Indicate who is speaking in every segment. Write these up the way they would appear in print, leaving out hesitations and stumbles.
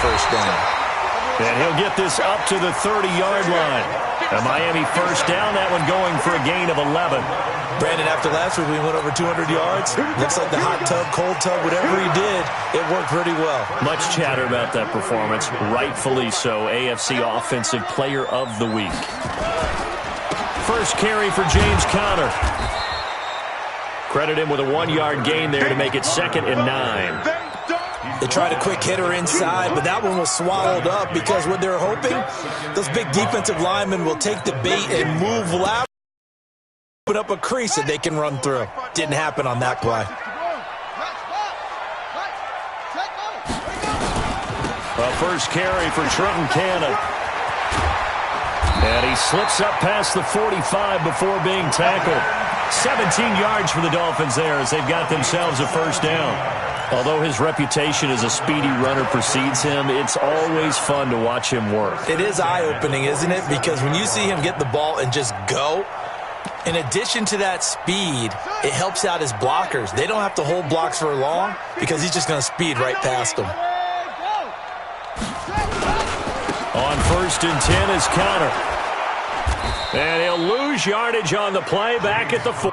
Speaker 1: first down.
Speaker 2: And he'll get this up to the 30-yard line. A Miami first down, that one going for a gain of 11.
Speaker 1: Brandon, after last week, we went over 200 yards. Looks like the hot tub, cold tub, whatever he did, it worked pretty well.
Speaker 2: Much chatter about that performance. Rightfully so. AFC Offensive Player of the Week. First carry for James Conner. Credit him with a 1-yard gain there to make it 2nd and 9.
Speaker 1: They tried a quick hitter inside, but that one was swallowed up because what they're hoping, those big defensive linemen will take the bait and move loud, open up a crease that they can run through. Didn't happen on that play.
Speaker 2: A first carry for Trenton Cannon. And he slips up past the 45 before being tackled. 17 yards for the Dolphins there as they've got themselves a first down. Although his reputation as a speedy runner precedes him, it's always fun to watch him work.
Speaker 1: It is eye-opening, isn't it? Because when you see him get the ball and just go, in addition to that speed, it helps out his blockers. They don't have to hold blocks for long because he's just going to speed right past them.
Speaker 2: On 1st and 10 is Conner. And he'll lose yardage on the play back at the 4.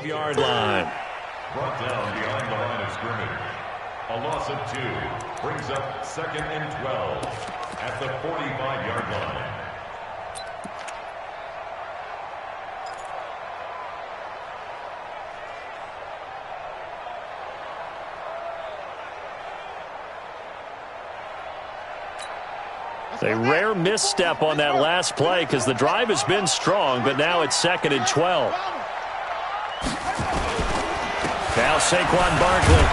Speaker 2: Yard line.
Speaker 3: Brought down behind the line of scrimmage. A loss of 2 brings up 2nd and 12 at the 45-yard line.
Speaker 2: A rare misstep on that last play because the drive has been strong, but now it's 2nd and 12. Now Saquon Barkley.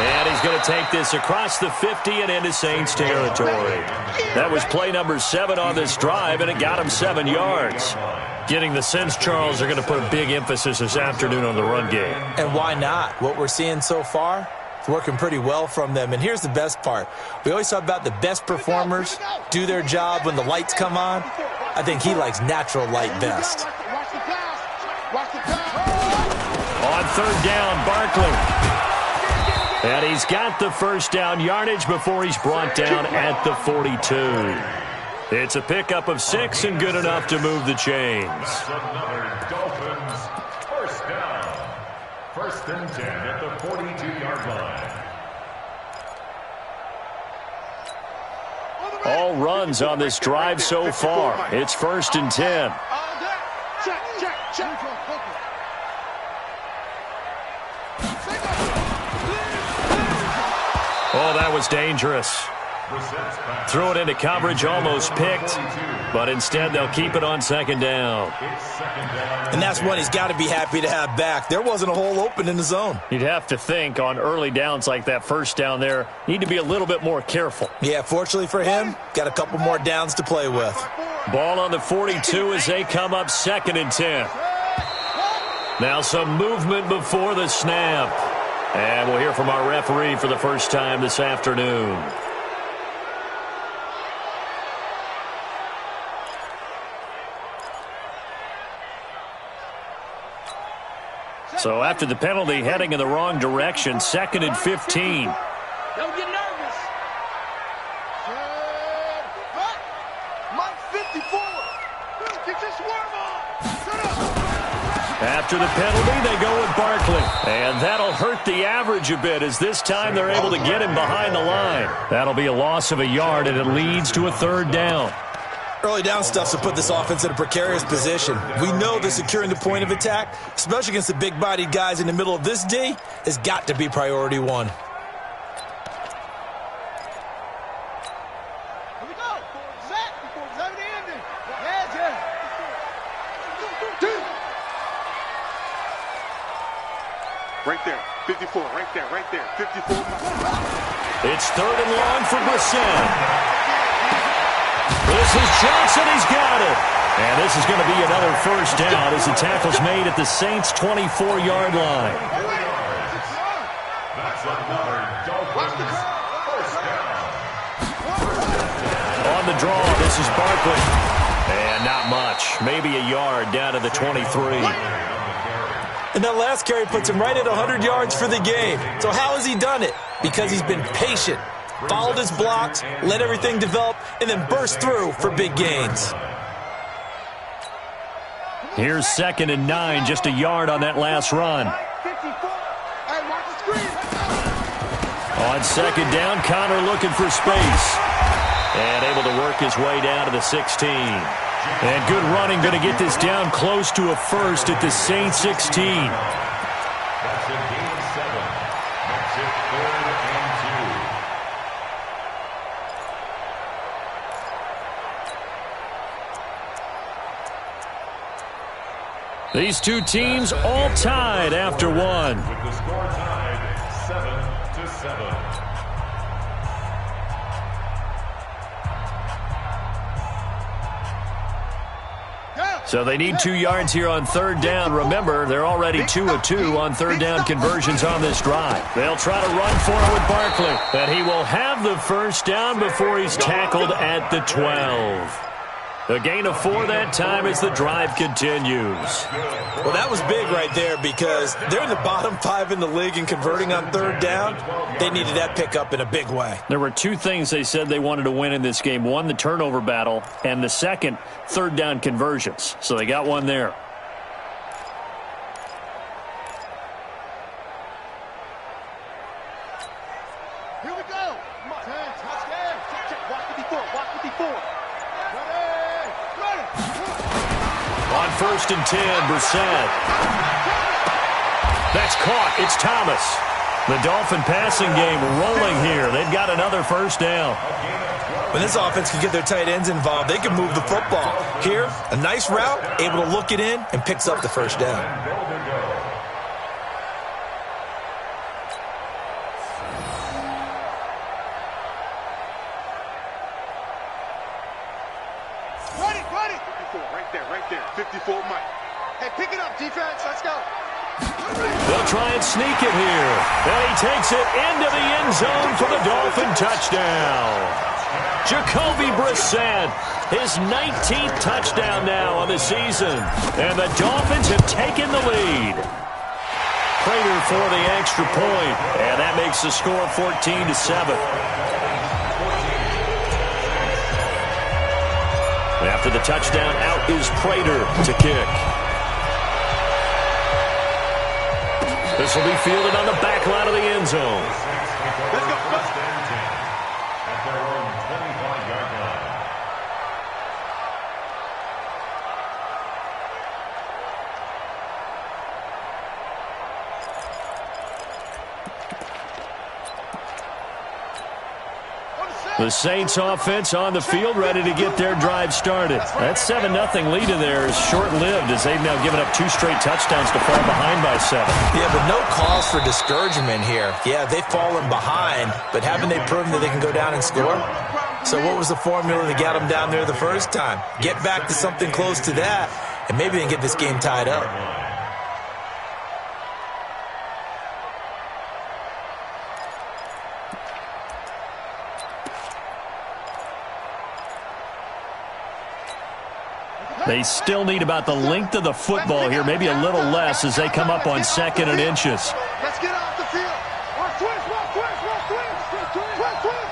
Speaker 2: And he's going to take this across the 50 and into Saints territory. That was play number 7 on this drive, and it got him 7 yards. Getting the sense, Charles, are going to put a big emphasis this afternoon on the run game.
Speaker 1: And why not? What we're seeing so far, it's working pretty well from them. And here's the best part. We always talk about the best performers do their job when the lights come on. I think he likes natural light best.
Speaker 2: On 3rd down, Barkley. And he's got the first down yardage before he's brought down at the 42. It's a pickup of 6 and good enough to move the chains.
Speaker 3: That's another Dolphins first down. 1st and 10 at the 42-yard line.
Speaker 2: All runs on this drive so far. It's 1st and 10. Oh, that was dangerous. Threw it into coverage, almost picked, but instead they'll keep it on 2nd down.
Speaker 1: And that's one he's got to be happy to have back. There wasn't a hole open in the zone.
Speaker 2: You'd have to think on early downs like that first down there, need to be a little bit more careful.
Speaker 1: Yeah, fortunately for him, got a couple more downs to play with.
Speaker 2: Ball on the 42 as they come up 2nd and 10. Now some movement before the snap. And we'll hear from our referee for the first time this afternoon. So after the penalty, heading in the wrong direction, 2nd and 15.
Speaker 4: Don't get nervous. Mike 54. Get your swerve on.
Speaker 2: After the penalty, they go with Barkley. And that'll hurt the average a bit, as this time they're able to get him behind the line. That'll be a loss of a yard, and it leads to a 3rd down.
Speaker 1: Early down stuff to put this offense in a precarious position. We know that securing the point of attack, especially against the big-bodied guys in the middle of this D, has got to be priority one.
Speaker 4: Here we go. Set. Seven ending.
Speaker 5: Right there. 54. Right there. 54.
Speaker 2: It's 3rd and long for Brissett. This is Johnson. He's got it. And this is going to be another 1st down as the tackle's made at the Saints' 24-yard line.
Speaker 3: That's another Dolphins first down.
Speaker 2: On the draw, this is Barkley. And not much. Maybe a yard down to the 23.
Speaker 1: And that last carry puts him right at 100 yards for the game. So how has he done it? Because he's been patient, followed his blocks, let everything develop, and then burst through for big gains.
Speaker 2: Here's 2nd and 9, just a yard on that last run. On 2nd down, Connor looking for space. And able to work his way down to the 16. And good running, going to get this down close to a 1st at the Saints 16.
Speaker 3: That's a gain of 7. Makes it 3rd and 2.
Speaker 2: These two teams all tied after one.
Speaker 3: With the score tied 7-7.
Speaker 2: So they need 2 yards here on 3rd down. Remember, they're already 2 of 2 on 3rd down conversions on this drive. They'll try to run for it with Barkley. But he will have the 1st down before he's tackled at the 12. A gain of 4 that time as the drive continues.
Speaker 1: Well, that was big right there because they're in the bottom 5 in the league in converting on 3rd down. They needed that pickup in a big way.
Speaker 2: There were 2 things they said they wanted to win in this game. One, the turnover battle, and the second, 3rd down conversions. So they got one there.
Speaker 4: Here we go. Touchdown. Check. Watch 54.
Speaker 2: On 1st and 10, Brissett. That's caught. It's Thomas. The Dolphin passing game rolling here. They've got another 1st down.
Speaker 1: When this offense can get their tight ends involved, they can move the football. Here, a nice route, able to look it in, and picks up the 1st down.
Speaker 4: Ready.
Speaker 5: 54. Right there. 54, Mike.
Speaker 4: Hey, pick it up, defense. Let's go.
Speaker 2: They'll try and sneak it here. And he takes it into the end zone for the Dolphin touchdown. Jacoby Brissett, his 19th touchdown now on the season. And the Dolphins have taken the lead. Prater for the extra point. And that makes the score 14-7. After the touchdown, out is Prater to kick. This will be fielded on the back line of the end zone.
Speaker 3: Let's go. At their own 25-yard line.
Speaker 2: The Saints offense on the field, ready to get their drive started. That 7-0 lead in there is short-lived as they've now given up 2 straight touchdowns to fall behind by 7.
Speaker 1: Yeah, but no cause for discouragement here. Yeah, they've fallen behind, but haven't they proven that they can go down and score? So what was the formula that got them down there the first time? Get back to something close to that, and maybe they can get this game tied up.
Speaker 2: They still need about the length of the football here, maybe a little less as they come up on 2nd and inches.
Speaker 4: Let's get off the field. Watch twist, watch twist, watch twist. Twist, twist.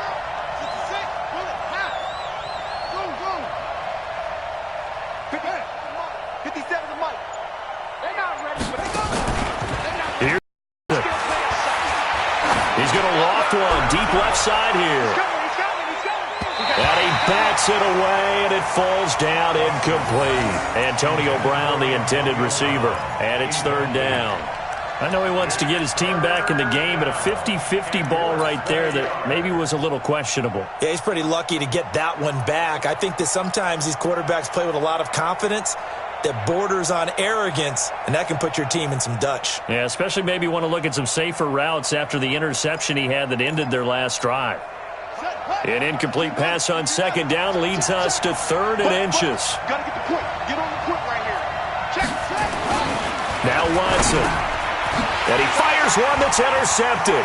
Speaker 4: 66, pull it, half. Go. 57 to Mike. They're not ready, but they're going.
Speaker 2: Here. He's going to loft one, deep left side here.
Speaker 4: He's coming.
Speaker 2: And he bats it away, and it falls down incomplete. Antonio Brown, the intended receiver, and it's 3rd down. I know he wants to get his team back in the game, but a 50-50 ball right there that maybe was a little questionable.
Speaker 1: Yeah, he's pretty lucky to get that one back. I think that sometimes these quarterbacks play with a lot of confidence that borders on arrogance, and that can put your team in some Dutch.
Speaker 2: Yeah, especially maybe want to look at some safer routes after the interception he had that ended their last drive. An incomplete pass on 2nd down leads us to 3rd and inches.
Speaker 5: Gotta get the point. Get on the point right here. Check.
Speaker 2: Now Watson. And he fires one that's intercepted.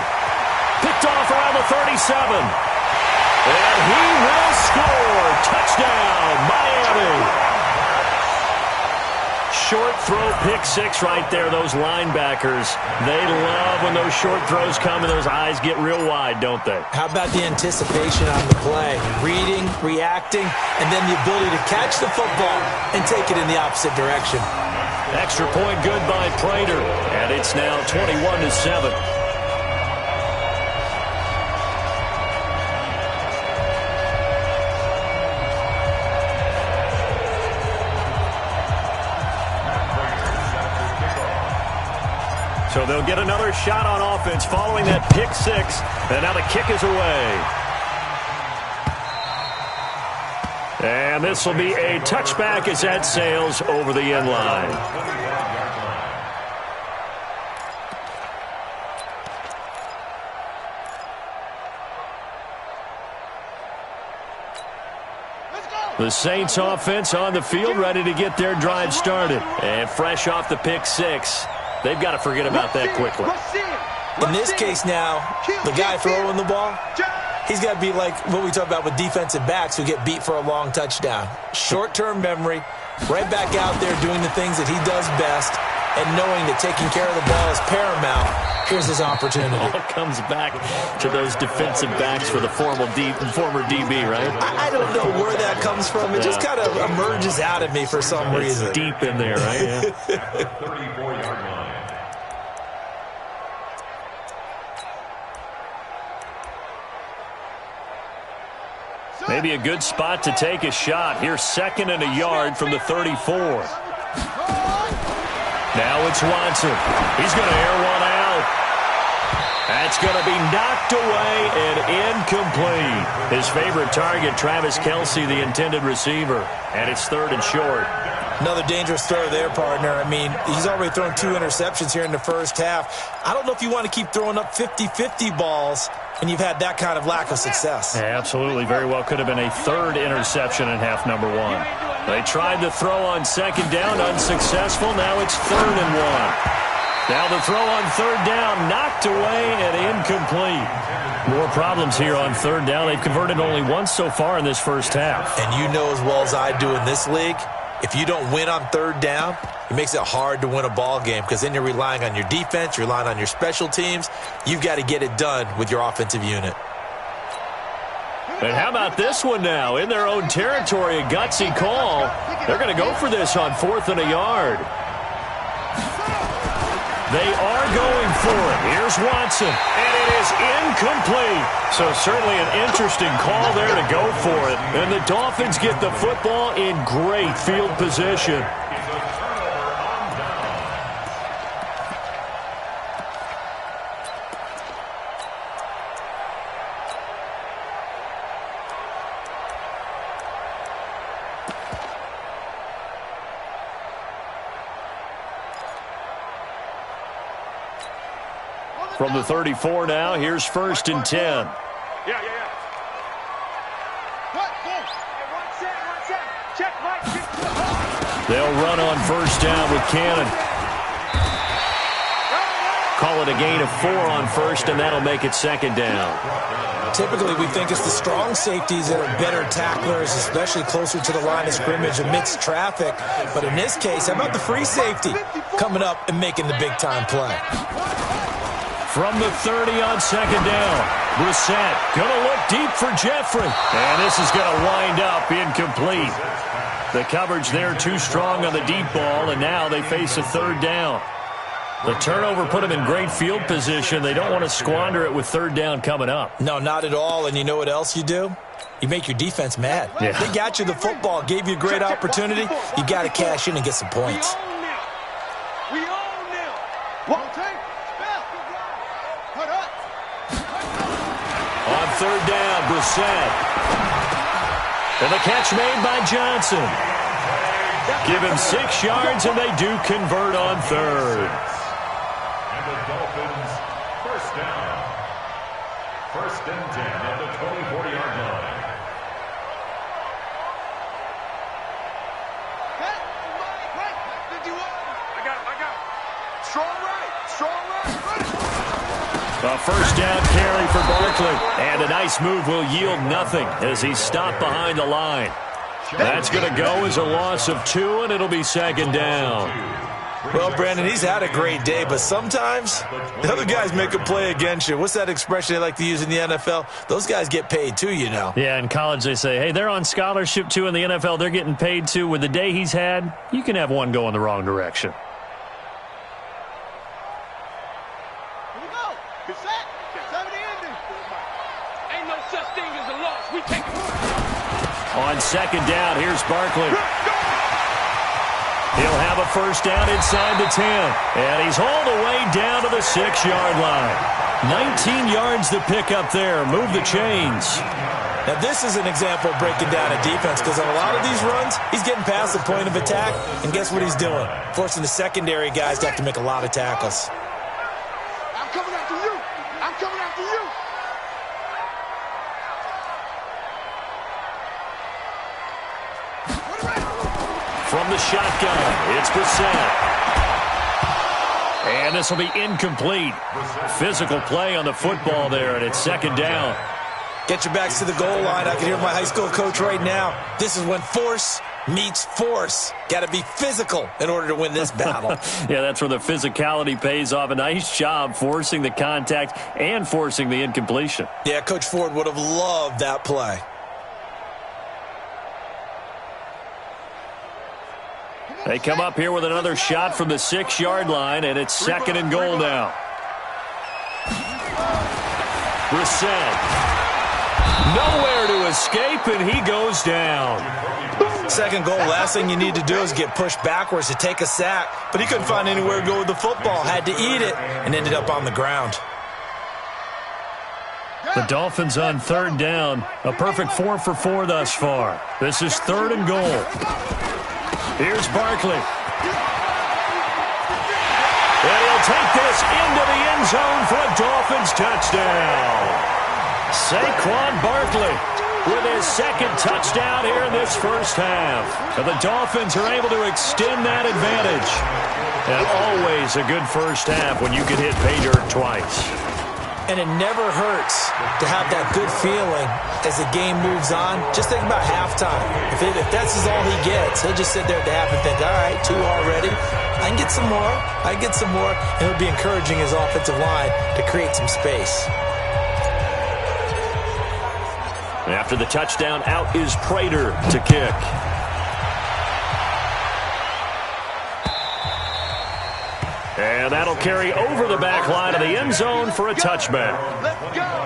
Speaker 2: Picked off around the 37. And he will score. Touchdown, Miami. Short throw, pick 6 right there. Those linebackers, they love when those short throws come and those eyes get real wide, don't they?
Speaker 1: How about the anticipation on the play? Reading, reacting, and then the ability to catch the football and take it in the opposite direction.
Speaker 2: Extra point good by Prater, and it's now 21-7. So they'll get another shot on offense following that pick 6, and now the kick is away. And this will be a touchback as that sails over the end line. The Saints offense on the field, ready to get their drive started. And fresh off the pick 6, they've got to forget about that quickly.
Speaker 1: In this case now, the guy throwing the ball, he's got to be like what we talk about with defensive backs who get beat for a long touchdown. Short-term memory, right back out there doing the things that he does best, and knowing that taking care of the ball is paramount. Here's his opportunity.
Speaker 2: All comes back to those defensive backs for the former DB, right?
Speaker 1: I don't know where that comes from. It just kind of emerges out of me for some reason.
Speaker 2: It's deep in there, right? Yeah.
Speaker 3: 34-yard line.
Speaker 2: Maybe a good spot to take a shot. Here's 2nd and a yard from the 34. Now it's Watson. He's going to air one out. That's going to be knocked away and incomplete. His favorite target, Travis Kelce, the intended receiver. And it's 3rd and short.
Speaker 1: Another dangerous throw there, partner. I mean, he's already thrown 2 interceptions here in the first half. I don't know if you want to keep throwing up 50-50 balls when you've had that kind of lack of success.
Speaker 2: Yeah, absolutely. Very well could have been a 3rd interception in half number 1. They tried to throw on 2nd down, unsuccessful. Now it's 3rd and 1. Now the throw on 3rd down, knocked away and incomplete. More problems here on 3rd down. They've converted only once so far in this first half.
Speaker 1: And you know as well as I do in this league, if you don't win on 3rd down, it makes it hard to win a ball game because then you're relying on your defense, you're relying on your special teams. You've got to get it done with your offensive unit.
Speaker 2: And how about this one now? In their own territory, a gutsy call. They're going to go for this on 4th and a yard. They are going for it. Here's Watson, and it is incomplete. So certainly an interesting call there to go for it. And the Dolphins get the football in great field position. From the 34 now, here's 1st and 10.
Speaker 5: Yeah.
Speaker 2: They'll run on 1st down with Cannon. call it a gain of 4 on first, and that'll make it second down.
Speaker 1: Typically, we think it's the strong safeties that are better tacklers, especially closer to the line of scrimmage amidst traffic. But in this case, how about the free safety coming up and making the big-time play?
Speaker 2: From the 30 on second down, Brissett going to look deep for Jeffrey. And this is going to wind up incomplete. The coverage there too strong on the deep ball, and now they face a third down. The turnover put them in great field position. They don't want to squander it with third down coming up.
Speaker 1: No, not at all. And you know what else you do? You make your defense mad.
Speaker 2: Yeah.
Speaker 1: They got you the football, gave you a great opportunity. You got to cash in and get some points.
Speaker 5: We own them. One take. Put up.
Speaker 2: On third down, Brissett. And the catch made by Johnson. Give him 6 yards, and they do convert on third.
Speaker 3: And the Dolphins, first down. First and 10 at the 20-40-yard line.
Speaker 5: I got it. Strong right.
Speaker 2: A first down carry for Barkley. And a nice move will yield nothing as he's stopped behind the line. That's going to go as a loss of 2, and it'll be second down.
Speaker 1: Well, Brandon, he's had a great day, but sometimes the other guys make a play against you. What's that expression they like to use in the NFL? Those guys get paid too, you know.
Speaker 2: Yeah, in college they say, hey, they're on scholarship too. In the NFL, they're getting paid too. With the day he's had, you can have one go in the wrong direction.
Speaker 5: Here we go. Good set. 70 ending. Ain't no such thing as a loss. We take it.
Speaker 2: On second down, here's Barkley. He'll have a first down inside the 10. And he's hauled away down to the 6-yard line. 19 yards to pick up there. Move the chains.
Speaker 1: Now, this is an example of breaking down a defense because on a lot of these runs, he's getting past the point of attack. And guess what he's doing? Forcing the secondary guys to have to make a lot of tackles.
Speaker 5: I'm coming after you. I'm coming after you.
Speaker 2: From the shotgun, it's Brissett. And this will be incomplete. Physical play on the football there, and it's second down.
Speaker 1: Get your backs to the goal line. I can hear my high school coach right now. This is when force meets force. Got to be physical in order to win this battle.
Speaker 2: Yeah, that's where the physicality pays off. A nice job forcing the contact and forcing the incompletion.
Speaker 1: Yeah, Coach Ford would have loved that play.
Speaker 2: They come up here with another shot from the 6-yard line, and it's second and goal now. Brissett. Nowhere to escape, and he goes down.
Speaker 1: Second goal, last thing you need to do is get pushed backwards to take a sack. But he couldn't find anywhere to go with the football. Had to eat it and ended up on the ground.
Speaker 2: The Dolphins on third down. A perfect 4 for 4 thus far. This is third and goal. Here's Barkley. And he'll take this into the end zone for a Dolphins touchdown. Saquon Barkley with his second touchdown here in this first half. And the Dolphins are able to extend that advantage. And always a good first half when you can hit pay dirt twice.
Speaker 1: And it never hurts to have that good feeling as the game moves on. Just think about halftime. If that's all he gets, he'll just sit there at the half and think, all right, 2 already. I can get some more. I can get some more. And he'll be encouraging his offensive line to create some space.
Speaker 2: After the touchdown, out is Prater to kick. And that'll carry over the back line of the end zone for a touchback.
Speaker 5: Let's go.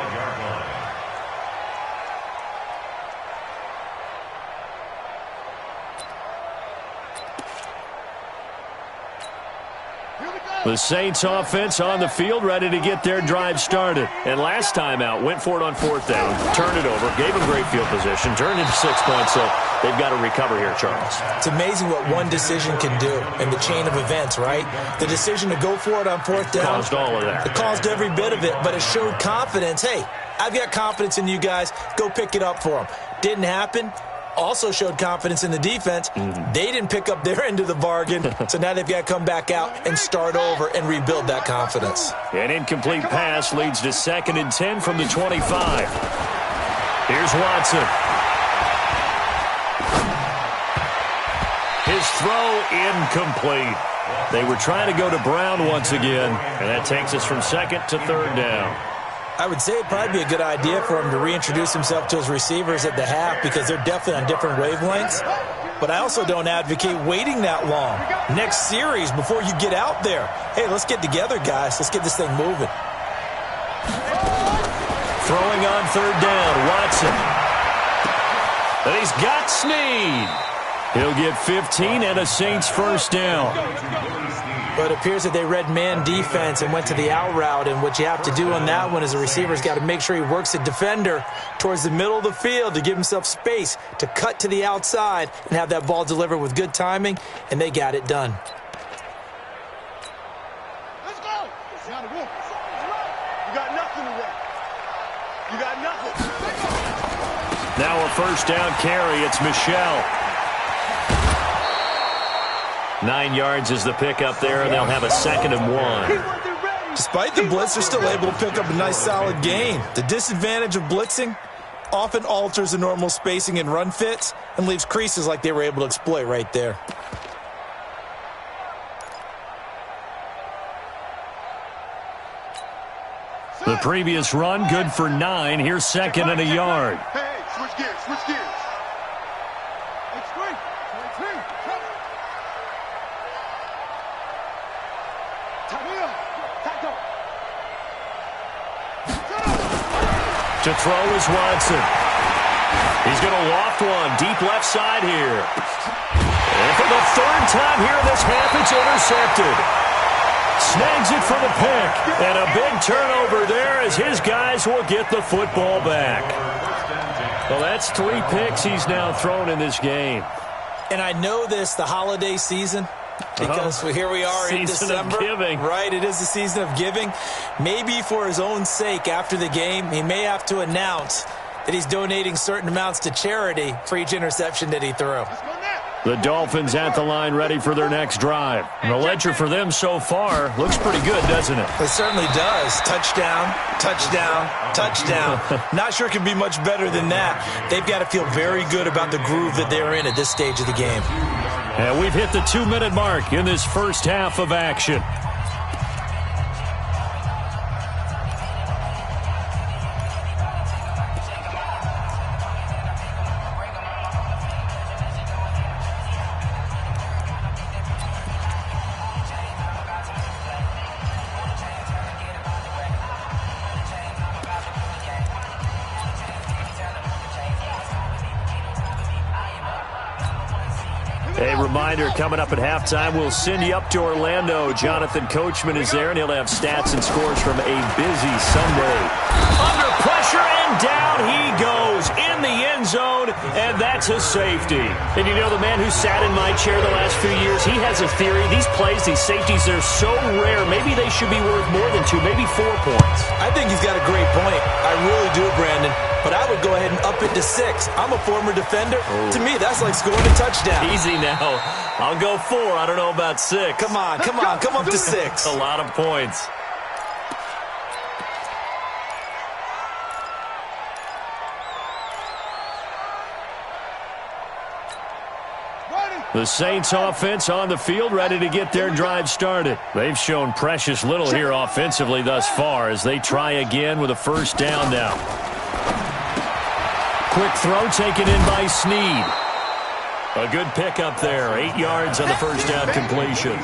Speaker 2: The Saints offense on the field, ready to get their drive started. And last time out, went for it on fourth down, turned it over, gave them great field position, turned into 6 points, so they've got to recover here, Charles.
Speaker 1: It's amazing what one decision can do in the chain of events, right? The decision to go for it on fourth down.
Speaker 2: Caused all of that.
Speaker 1: It caused every bit of it, but it showed confidence. Hey, I've got confidence in you guys. Go pick it up for them. Didn't happen. also showed confidence in the defense. They didn't pick up their end of the bargain, so now they've got to come back out and start over and rebuild that confidence.
Speaker 2: An incomplete pass leads to 2nd and 10 from the 25. Here's Watson. His throw incomplete. They were trying to go to Brown once again, and that takes us from 2nd to 3rd down.
Speaker 1: I would say it'd probably be a good idea for him to reintroduce himself to his receivers at the half because they're definitely on different wavelengths. But I also don't advocate waiting that long. Next series, before you get out there, hey, let's get together, guys. Let's get this thing moving.
Speaker 2: Throwing on 3rd down, Watson. And he's got Snead. He'll get 15 and a Saints 1st down.
Speaker 1: But it appears that they read man defense and went to the out route, and what you have to do on that one is the receiver's got to make sure he works the defender towards the middle of the field to give himself space to cut to the outside and have that ball delivered with good timing, and they got it done.
Speaker 4: Let's go. You got nothing to work. You got nothing.
Speaker 2: Now a 1st down carry. It's Michel. 9 yards is the pickup there, and they'll have a 2nd and 1.
Speaker 1: Despite the blitz, they're still able to pick up a nice, solid gain. The disadvantage of blitzing often alters the normal spacing and run fits and leaves creases like they were able to exploit right there.
Speaker 2: The previous run, good for 9. Here's 2nd and a yard.
Speaker 4: Hey, switch gears, switch gears.
Speaker 2: To throw is Watson. He's going to loft one deep left side here. And for the 3rd time here in this half, it's intercepted. Snags it for the pick. And a big turnover there as his guys will get the football back. Well, that's 3 picks he's now thrown in this game.
Speaker 1: And I know this, the holiday season, because here we are in December.
Speaker 2: Season of giving.
Speaker 1: Right, it is the season of giving. Maybe for his own sake after the game, he may have to announce that he's donating certain amounts to charity for each interception that he threw.
Speaker 2: The Dolphins at the line ready for their next drive. And the ledger for them so far looks pretty good, doesn't it?
Speaker 1: It certainly does. Touchdown, touchdown, touchdown. Not sure it can be much better than that. They've got to feel very good about the groove that they're in at this stage of the game.
Speaker 2: And we've hit the 2-minute mark in this first half of action. A reminder, coming up at halftime, we'll send you up to Orlando. Jonathan Coachman is there, and he'll have stats and scores from a busy Sunday. Under pressure, and down he goes in the end zone, and that's a safety. And you know, the man who sat in my chair the last few years, he has a theory. These plays, these safeties, they're so rare. Maybe they should be worth more than 2, maybe 4 points.
Speaker 1: I think he's got a great point. I really do, Brandon. But I would go ahead and up it to 6. I'm a former defender. To me, that's like scoring a touchdown.
Speaker 2: Easy now. I'll go 4. I don't know about 6.
Speaker 1: Come on. Come up to 6.
Speaker 2: A lot of points. The Saints offense on the field, ready to get their drive started. They've shown precious little here offensively thus far as they try again with a 1st down now. Quick throw taken in by Snead. A good pickup there. 8 yards on the 1st down completion.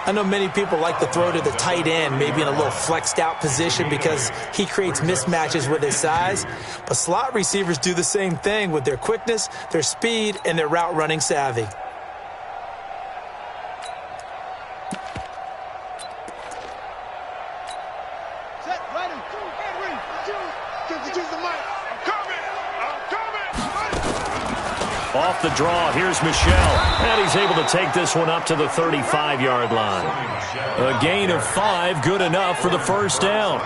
Speaker 1: I know many people like to throw to the tight end, maybe in a little flexed out position because he creates mismatches with his size. But slot receivers do the same thing with their quickness, their speed, and their route running savvy.
Speaker 2: Off the draw, here's Michel. And he's able to take this one up to the 35-yard line. A gain of 5, good enough for the 1st down.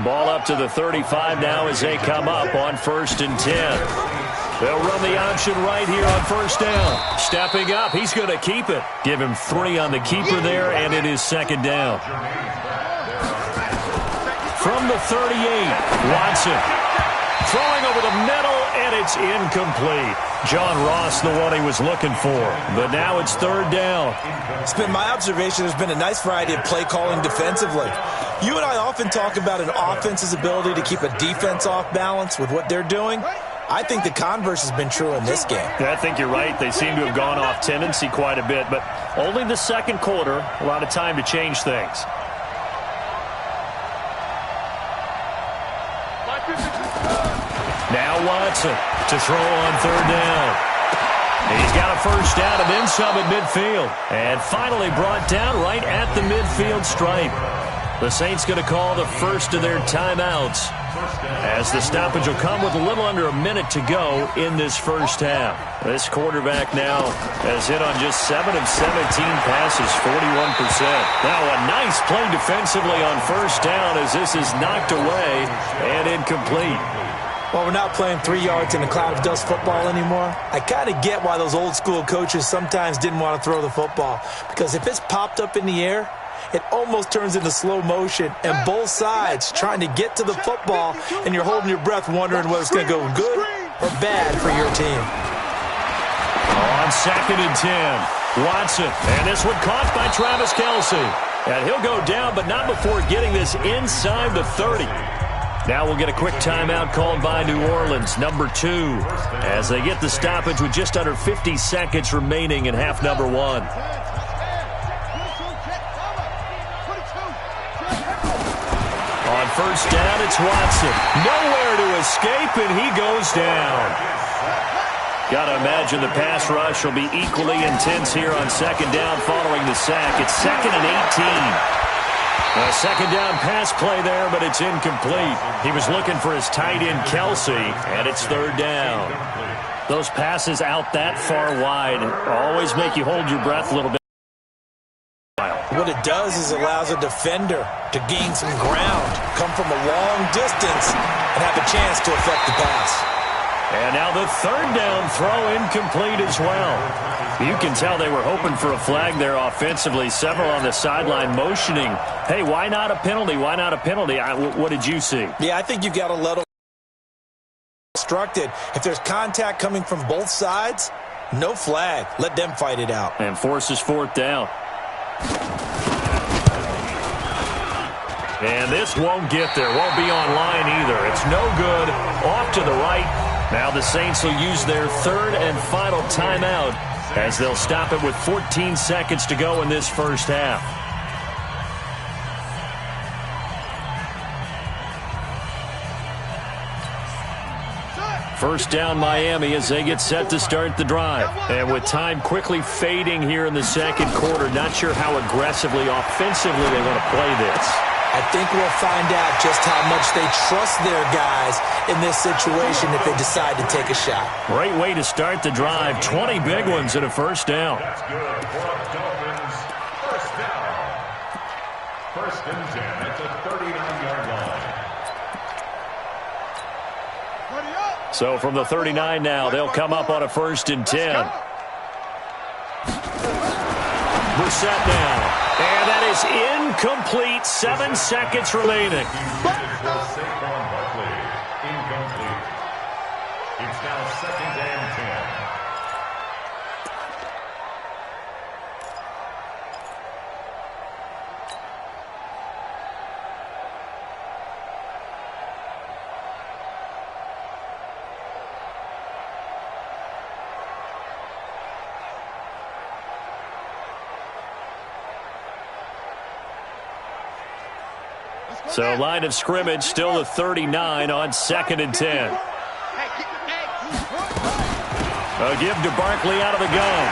Speaker 2: Ball up to the 35 now as they come up on 1st and 10. They'll run the option right here on first down. Stepping up, he's going to keep it. Give him 3 on the keeper there, and it is second down. From the 38, Watson. Throwing over the middle, and it's incomplete. John Ross, the one he was looking for. But now it's third down.
Speaker 1: It's been my observation there's been a nice variety of play calling defensively. You and I often talk about an offense's ability to keep a defense off balance with what they're doing. I think the converse has been true in this game.
Speaker 2: Yeah, I think you're right. They seem to have gone off tendency quite a bit, but only the second quarter, a lot of time to change things. Now Watson to throw on third down. He's got a first down and then some at midfield. And finally brought down right at the midfield stripe. The Saints going to call the first of their timeouts, as the stoppage will come with a little under a minute to go in this first half. This quarterback now has hit on just 7 of 17 passes, 41%. Now a nice play defensively on first down as this is knocked away and incomplete.
Speaker 1: Well, we're not playing 3 yards in a cloud of dust football anymore. I kind of get why those old school coaches sometimes didn't want to throw the football, because if it's popped up in the air, it almost turns into slow motion, and both sides trying to get to the football, and you're holding your breath wondering whether it's going to go good or bad for your team.
Speaker 2: On second and 10, Watson, and this one caught by Travis Kelce. And he'll go down, but not before getting this inside the 30. Now we'll get a quick timeout called by New Orleans, number 2, as they get the stoppage with just under 50 seconds remaining in half number 1. On first down, it's Watson. Nowhere to escape, and he goes down. Got to imagine the pass rush will be equally intense here on second down following the sack. It's second and 18. A second down pass play there, but it's incomplete. He was looking for his tight end, Kelce, and it's third down. Those passes out that far wide always make you hold your breath a little bit.
Speaker 1: What it does is allows a defender to gain some ground, come from a long distance, and have a chance to affect the pass.
Speaker 2: And now the third down throw incomplete as well. You can tell they were hoping for a flag there offensively. Several on the sideline motioning, hey, why not a penalty? Why not a penalty? What did you see?
Speaker 1: Yeah, I think you've got to let them instructed. If there's contact coming from both sides, no flag. Let them fight it out.
Speaker 2: And forces fourth down. And this won't get there. Won't be on line either. It's no good. Off to the right. Now the Saints will use their third and final timeout as they'll stop it with 14 seconds to go in this first half. First down Miami as they get set to start the drive. And with time quickly fading here in the second quarter, not sure how aggressively, offensively they want to play this.
Speaker 1: I think we'll find out just how much they trust their guys in this situation if they decide to take a shot.
Speaker 2: Great way to start the drive. 20 big ones and a first down.
Speaker 3: That's good for Dolphins. First down. First and 10 at the 39-yard line.
Speaker 2: So from the 39 now, they'll come up on a first and 10. Brissett now. And that is incomplete. 7 seconds remaining.
Speaker 3: Incomplete. It's now second and 10.
Speaker 2: So line of scrimmage still the 39 on second and 10. A give to Barkley out of the gun.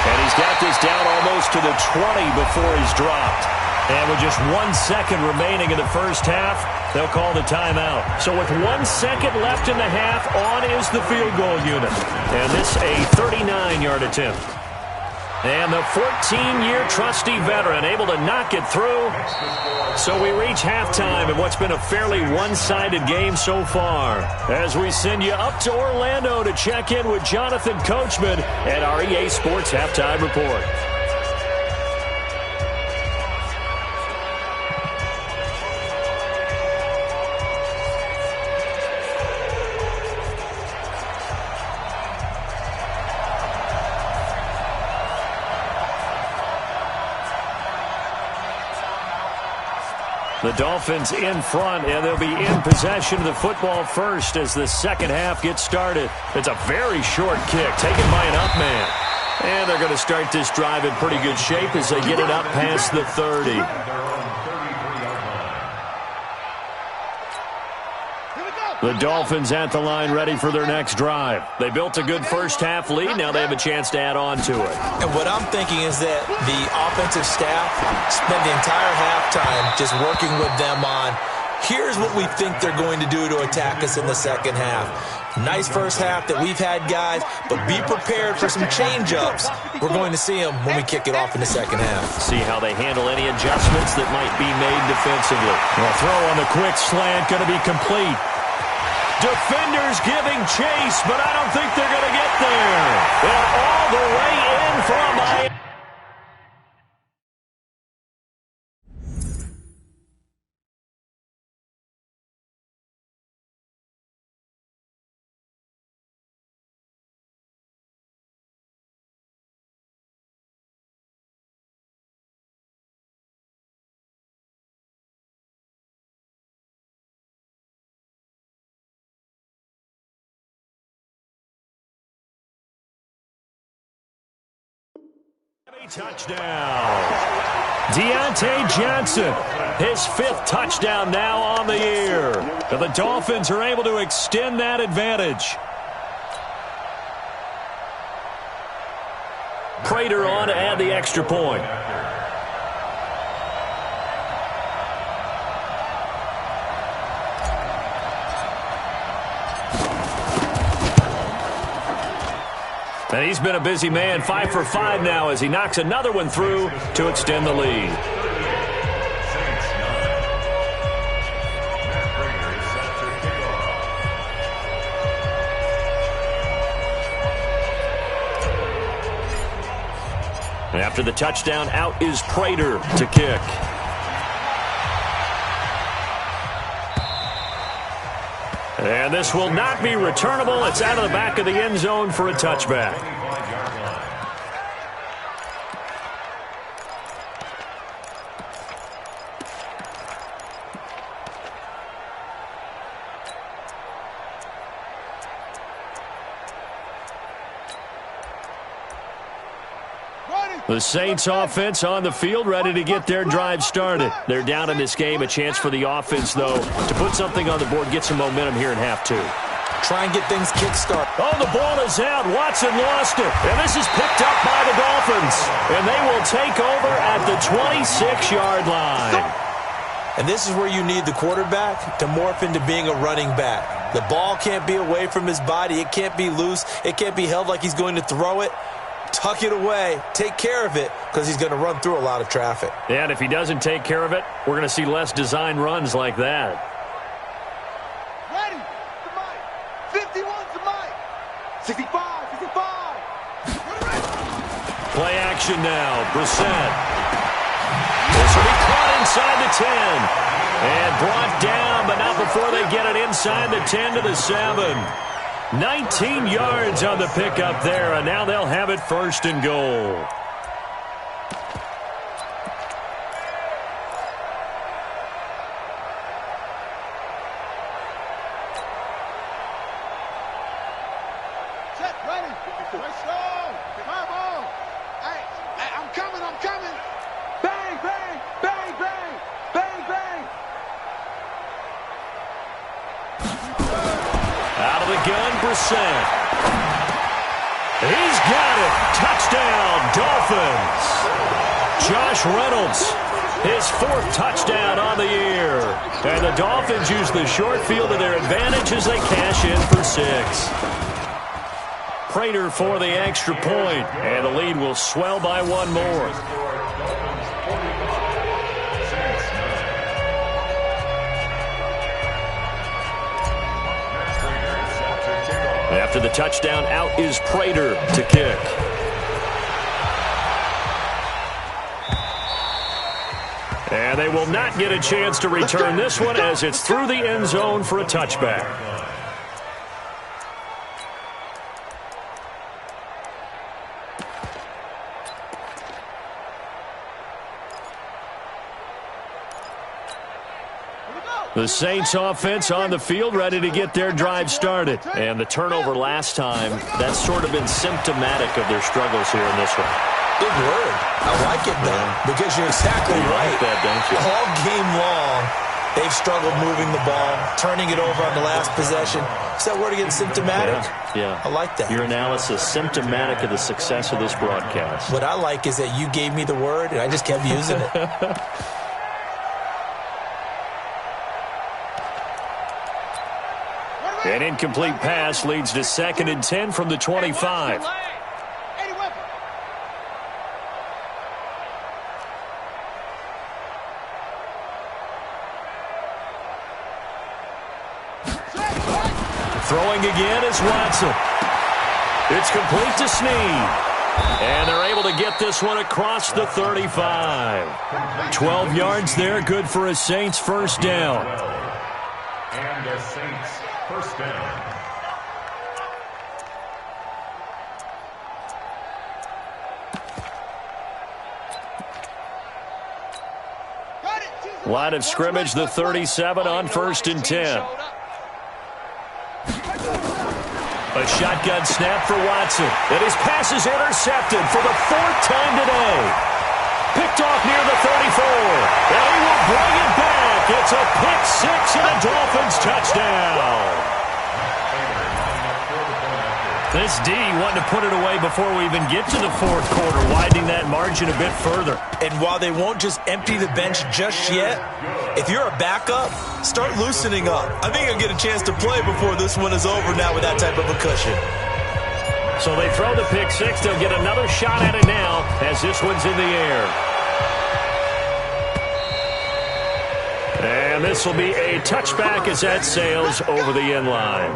Speaker 2: And he's got this down almost to the 20 before he's dropped. And with just 1 second remaining in the first half, they'll call the timeout. So with 1 second left in the half, on is the field goal unit. And this a 39-yard attempt. And the 14-year trusty veteran able to knock it through. So we reach halftime in what's been a fairly one-sided game so far. As we send you up to Orlando to check in with Jonathan Coachman at our EA Sports Halftime Report. The Dolphins in front, and they'll be in possession of the football first as the second half gets started. It's a very short kick taken by an up man. And they're going to start this drive in pretty good shape as they get it up past the 30. The Dolphins at the line ready for their next drive. They built a good first half lead. Now they have a chance to add on to it.
Speaker 1: And what I'm thinking is that the offensive staff spent the entire halftime just working with them on, here's what we think they're going to do to attack us in the second half. Nice first half that we've had, guys, but be prepared for some change-ups. We're going to see them when we kick it off in the second half.
Speaker 2: See how they handle any adjustments that might be made defensively. The throw on the quick slant going to be complete. Defenders giving chase, but I don't think they're going to get there. And all the way in from Miami. Touchdown. Deontay Johnson, his fifth touchdown now on the year. And the Dolphins are able to extend that advantage. Prater on to add the extra point. And he's been a busy man, 5 for 5 now as he knocks another one through to extend the lead. And after the touchdown, out is Prater to kick. And this will not be returnable. It's out of the back of the end zone for a touchback. The Saints offense on the field, ready to get their drive started. They're down in this game. A chance for the offense, though, to put something on the board, get some momentum here in half two.
Speaker 1: Try and get things kick-start.
Speaker 2: Oh, the ball is out. Watson lost it. And this is picked up by the Dolphins. And they will take over at the 26-yard line.
Speaker 1: And this is where you need the quarterback to morph into being a running back. The ball can't be away from his body. It can't be loose. It can't be held like he's going to throw it. Tuck it away, take care of it, because he's going to run through a lot of traffic.
Speaker 2: And if he doesn't take care of it, we're going to see less design runs like that.
Speaker 4: Ready, to Mike. 51 to Mike. 65, 65.
Speaker 2: Play action now, Brissett. This will be caught inside the 10. And brought down, but not before they get it inside the 10 to the 7. 19 yards on the pickup there, and now they'll have it first and goal.
Speaker 4: Set, ready. Let's go. Come on. Hey, I'm coming. Bang, bang, bang, bang, bang, bang.
Speaker 2: Out of the gun, Brissett. He's got it. Touchdown, Dolphins. Josh Reynolds, his fourth touchdown on the year. And the Dolphins use the short field to their advantage as they cash in for 6. Prater for the extra point, and the lead will swell by one more. After the touchdown, out is Prater to kick. And they will not get a chance to return this one as it's through the end zone for a touchback. The Saints offense on the field, ready to get their drive started. And the turnover last time, that's sort of been symptomatic of their struggles here in this one.
Speaker 1: Big word. I like it, though, because you're exactly right.
Speaker 2: Like that, don't you?
Speaker 1: All game long, they've struggled moving the ball, turning it over on the last possession. Is that word again, symptomatic?
Speaker 2: Yeah.
Speaker 1: I like that.
Speaker 2: Your analysis, symptomatic of the success of this broadcast.
Speaker 1: What I like is that you gave me the word, and I just kept using it.
Speaker 2: An incomplete pass leads to 2nd and 10 from the 25. Throwing again is Watson. It's complete to Snead. And they're able to get this one across the 35. 12 yards there, good for a Saints first down.
Speaker 3: And the Saints first down.
Speaker 2: Line of scrimmage, the 37 on 1st and 10. A shotgun snap for Watson. And his pass is intercepted for the 4th time today. Picked off near the 34. And he will bring it back. It's a pick six and a Dolphins touchdown. This D wanting to put it away before we even get to the 4th quarter, widening that margin a bit further.
Speaker 1: And while they won't just empty the bench just yet, if you're a backup, start loosening up. I think you'll get a chance to play before this one is over now with that type of a cushion.
Speaker 2: So they throw the pick six. They'll get another shot at it now as this one's in the air. And this will be a touchback as that sails over the end line.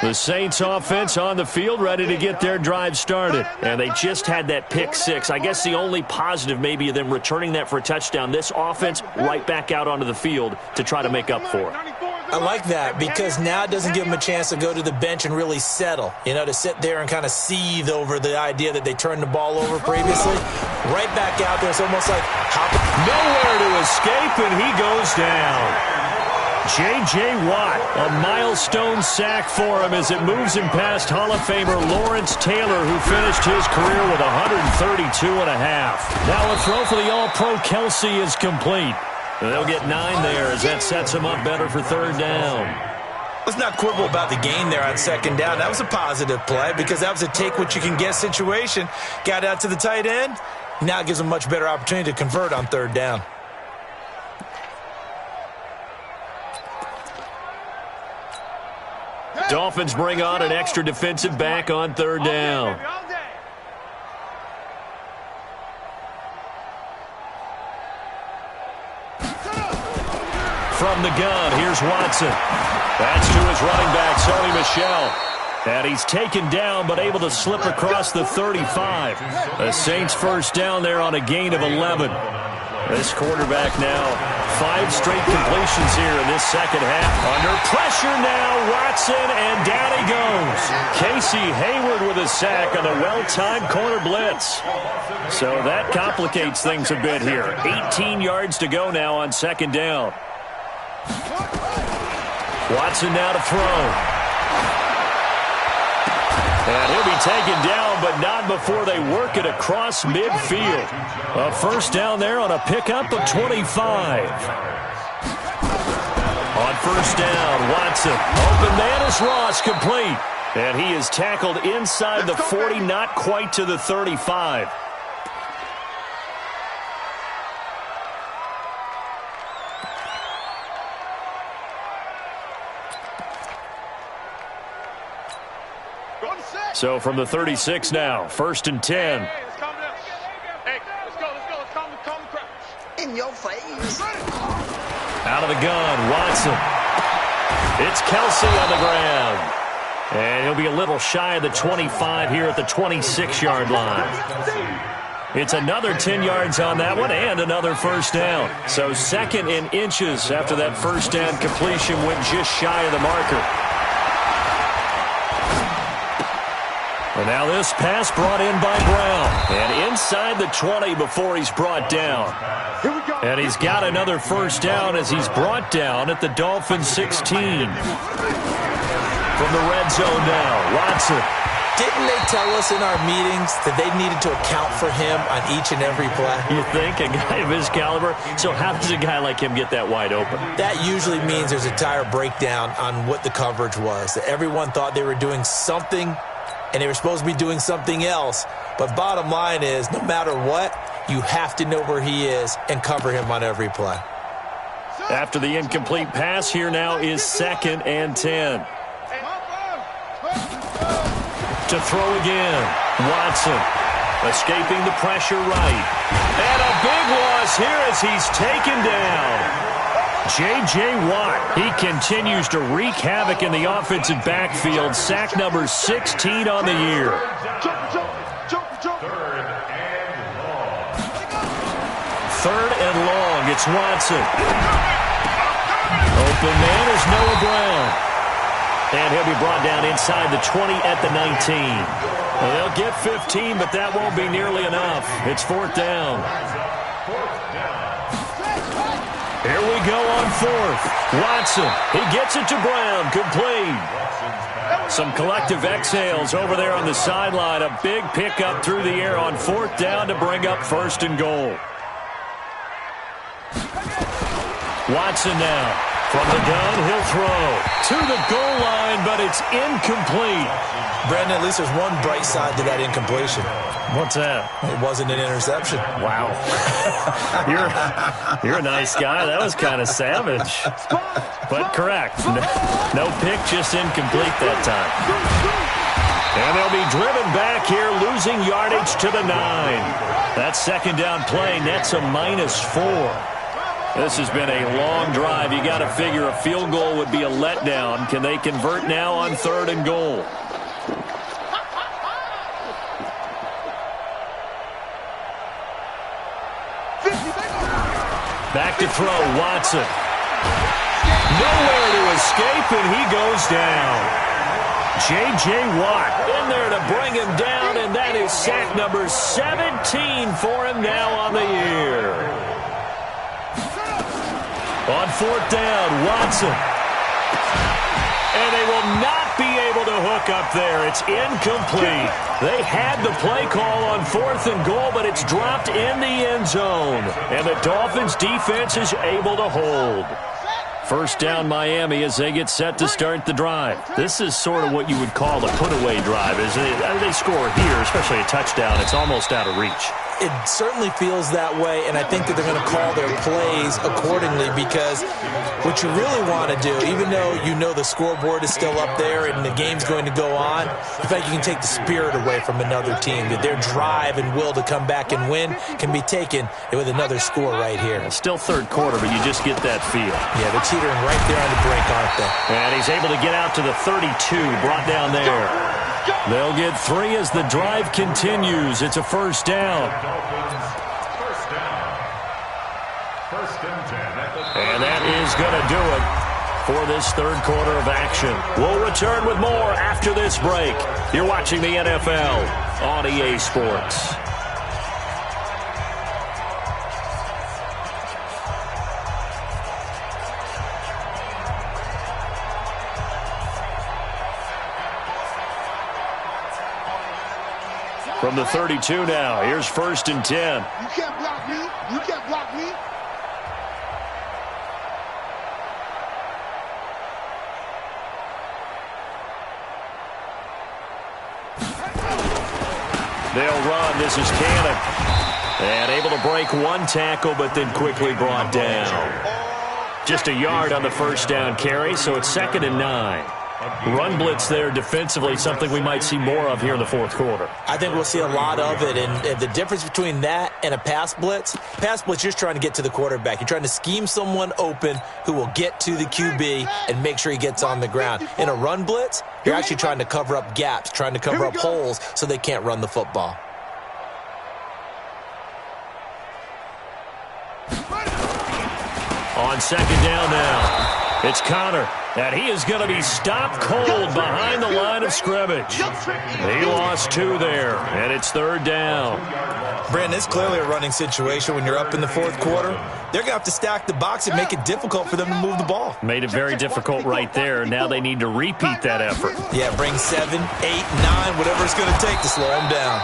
Speaker 2: The Saints offense on the field ready to get their drive started. And they just had that pick six. I guess the only positive maybe of them returning that for a touchdown. This offense right back out onto the field to try to make up for it.
Speaker 1: I like that because now it doesn't give them a chance to go to the bench and really settle. You know, to sit there and kind of seethe over the idea that they turned the ball over previously. Right back out there. It's almost like
Speaker 2: nowhere to escape, and he goes down. J.J. Watt, a milestone sack for him as it moves him past Hall of Famer Lawrence Taylor, who finished his career with 132.5. Now a throw for the All-Pro Kelsey is complete. They'll get 9 there as that sets him up better for 3rd down.
Speaker 1: Let's not quibble about the gain there on 2nd down. That was a positive play because that was a take-what-you-can-get situation. Got out to the tight end. Now it gives them a much better opportunity to convert on 3rd down.
Speaker 2: Dolphins bring on an extra defensive back on 3rd down. From the gun, here's Watson. That's to his running back, Sony Michel. And he's taken down but able to slip across the 35. The Saints first down there on a gain of 11. This quarterback now, 5 straight completions here in this 2nd half. Under pressure now, Watson, and down he goes. Casey Hayward with a sack on the well-timed corner blitz. So that complicates things a bit here. 18 yards to go now on 2nd down. Watson now to throw. And he'll be taken down, but not before they work it across midfield. A first down there on a pickup of 25. On 1st down, Watson. Open man is Ross, complete. And he is tackled inside the 40, not quite to the 35. So from the 36 now, 1st and 10.
Speaker 5: Hey, let's calm down. Hey, let's go. Let's calm the crowd.
Speaker 4: In your face.
Speaker 2: Out of the gun, Watson. It's Kelsey on the ground. And he'll be a little shy of the 25 here at the 26-yard line. It's another 10 yards on that one and another first down. So 2nd and inches after that first down completion went just shy of the marker. And now this pass brought in by Brown. And inside the 20 before he's brought down. And he's got another first down as he's brought down at the Dolphins 16. From the red zone now, Watson.
Speaker 1: Didn't they tell us in our meetings that they needed to account for him on each and every play?
Speaker 2: You think? A guy of his caliber? So how does a guy like him get that wide open?
Speaker 1: That usually means there's a entire breakdown on what the coverage was. That everyone thought they were doing something, and they were supposed to be doing something else. But bottom line is, no matter what, you have to know where he is and cover him on every play.
Speaker 2: After the incomplete pass, here now is 2nd and 10. To throw again, Watson escaping the pressure right. And a big loss here as he's taken down. J.J. Watt, he continues to wreak havoc in the offensive backfield. Sack number 16 on the year. Third and long, it's Watson. Open man is Noah Brown. And he'll be brought down inside the 20 at the 19. Well, they'll get 15, but that won't be nearly enough. It's 4th down. Here we go on 4th. Watson, he gets it to Brown, complete. Some collective exhales over there on the sideline. A big pickup through the air on 4th down to bring up 1st and goal. Watson now. From the gun, he'll throw to the goal line, but it's incomplete.
Speaker 1: Brandon, at least there's one bright side to that incompletion.
Speaker 2: What's that?
Speaker 1: It wasn't an interception.
Speaker 2: Wow. You're a nice guy. That was kind of savage. But correct. No pick, just incomplete that time. And they'll be driven back here, losing yardage to the 9. That 2nd down play nets a -4. This has been a long drive. You got to figure a field goal would be a letdown. Can they convert now on 3rd and goal? Back to throw, Watson. Nowhere to escape, and he goes down. J.J. Watt in there to bring him down, and that is sack number 17 for him now on the year. On 4th down, Watson. And they will not be able to hook up there. It's incomplete. They had the play call on 4th and goal, but it's dropped in the end zone. And the Dolphins defense is able to hold. First down, Miami, as they get set to start the drive. This is sort of what you would call a put-away drive. As they score here, especially a touchdown, it's almost out of reach.
Speaker 1: It certainly feels that way, and I think that they're going to call their plays accordingly, because what you really want to do, even though you know the scoreboard is still up there and the game's going to go on, in fact, you can take the spirit away from another team, that their drive and will to come back and win can be taken with another score right here.
Speaker 2: Still 3rd quarter, but you just get that feel.
Speaker 1: Yeah, they're teetering right there on the brink, aren't they?
Speaker 2: And he's able to get out to the 32, brought down there. They'll get 3 as the drive continues. It's a first down. And that is going to do it for this 3rd quarter of action. We'll return with more after this break. You're watching the NFL on EA Sports. From the 32 now, here's 1st and 10.
Speaker 4: You can't block me. You can't block me.
Speaker 2: They'll run. This is Cannon. And able to break one tackle, but then quickly brought down. Just a yard on the first down carry, so it's 2nd and 9. Run blitz there defensively, something we might see more of here in the fourth quarter.
Speaker 1: I think we'll see a lot of it, and the difference between that and a pass blitz, you're just trying to get to the quarterback. You're trying to scheme someone open who will get to the QB and make sure he gets on the ground. In a run blitz, you're actually trying to cover up gaps, trying to cover up holes so they can't run the football.
Speaker 2: On 2nd down now. It's Connor, and he is going to be stopped cold behind the line of scrimmage. He lost 2 there, and it's 3rd down.
Speaker 1: Brandon, it's clearly a running situation when you're up in the fourth quarter. They're going to have to stack the box and make it difficult for them to move the ball.
Speaker 2: Made it very difficult right there. Now they need to repeat that effort.
Speaker 1: Yeah, bring 7, 8, 9, whatever it's going to take to slow them down.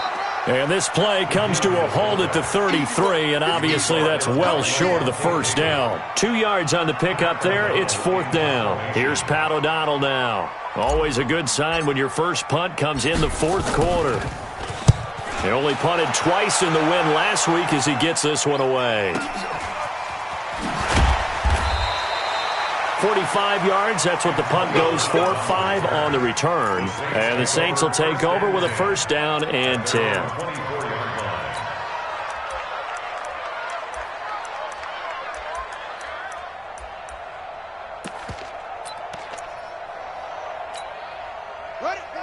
Speaker 2: And this play comes to a halt at the 33, and obviously that's well short of the first down. 2 yards on the pickup there. It's 4th down. Here's Pat O'Donnell now. Always a good sign when your first punt comes in the fourth quarter. He only punted twice in the win last week as he gets this one away. 45 yards, that's what the punt goes for. 5 on the return. And the Saints will take over with a 1st down and 10.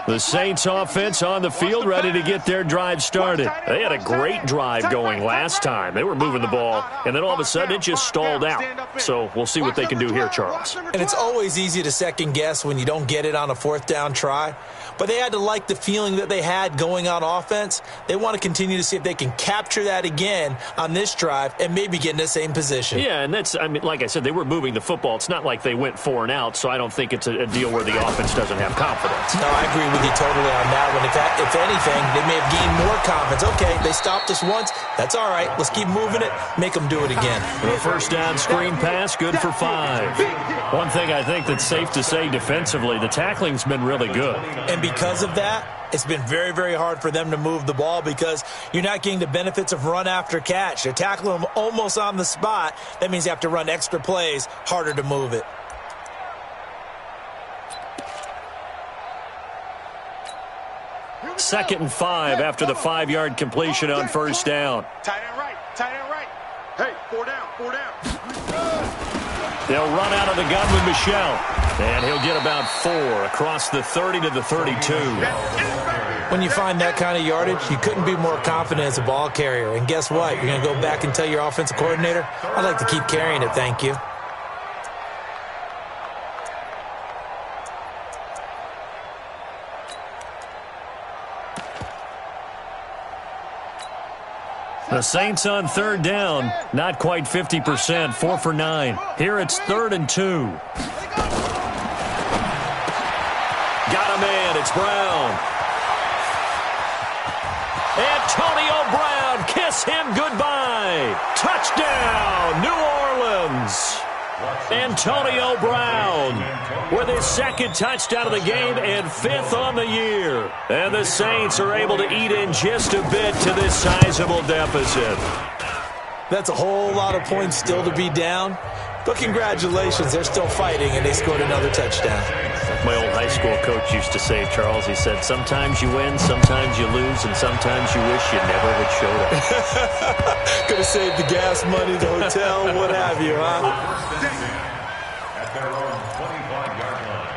Speaker 2: The Saints offense on the field ready to get their drive started. They had a great drive going last time. They were moving the ball, and then all of a sudden it just stalled out. So we'll see what they can do here, Charles.
Speaker 1: And it's always easy to second guess when you don't get it on a 4th down try. But they had to like the feeling that they had going on offense. They want to continue to see if they can capture that again on this drive and maybe get in the same position.
Speaker 2: Yeah, and that's, I mean, like I said, they were moving the football. It's not like they went 4 and out, so I don't think it's a deal where the offense doesn't have confidence.
Speaker 1: No, I agree with you totally on that one. If anything, they may have gained more confidence. Okay, they stopped us once. That's all right. Let's keep moving it. Make them do it again.
Speaker 2: The 1st down screen pass, good for 5. One thing I think that's safe to say defensively, the tackling's been really good.
Speaker 1: And because of that, it's been very, very hard for them to move the ball because you're not getting the benefits of run after catch. They're tackling them almost on the spot. That means you have to run extra plays, harder to move it.
Speaker 2: Second and 5 after the 5-yard completion on 1st down.
Speaker 4: Tight end right, tight end right. Hey, 4 down, 4 down.
Speaker 2: They'll run out of the gun with Michelle, and he'll get about 4 across the 30 to the 32.
Speaker 1: When you find that kind of yardage, you couldn't be more confident as a ball carrier. And guess what? You're going to go back and tell your offensive coordinator, I'd like to keep carrying it, thank you.
Speaker 2: The Saints on 3rd down, not quite 50%, 4 for 9. Here it's 3rd and 2. Got a man, it's Brown. Antonio Brown, kiss him goodbye. Touchdown, New Orleans. Antonio Brown with his 2nd touchdown of the game and 5th on the year. And the Saints are able to eat in just a bit to this sizable deficit.
Speaker 1: That's a whole lot of points still to be down. But congratulations, they're still fighting, and they scored another touchdown.
Speaker 2: My old high school coach used to say, Charles, he said, sometimes you win, sometimes you lose, and sometimes you wish you never had showed up.
Speaker 1: Could have saved the gas money, the hotel, what have you, huh?
Speaker 3: At their own 25-yard line.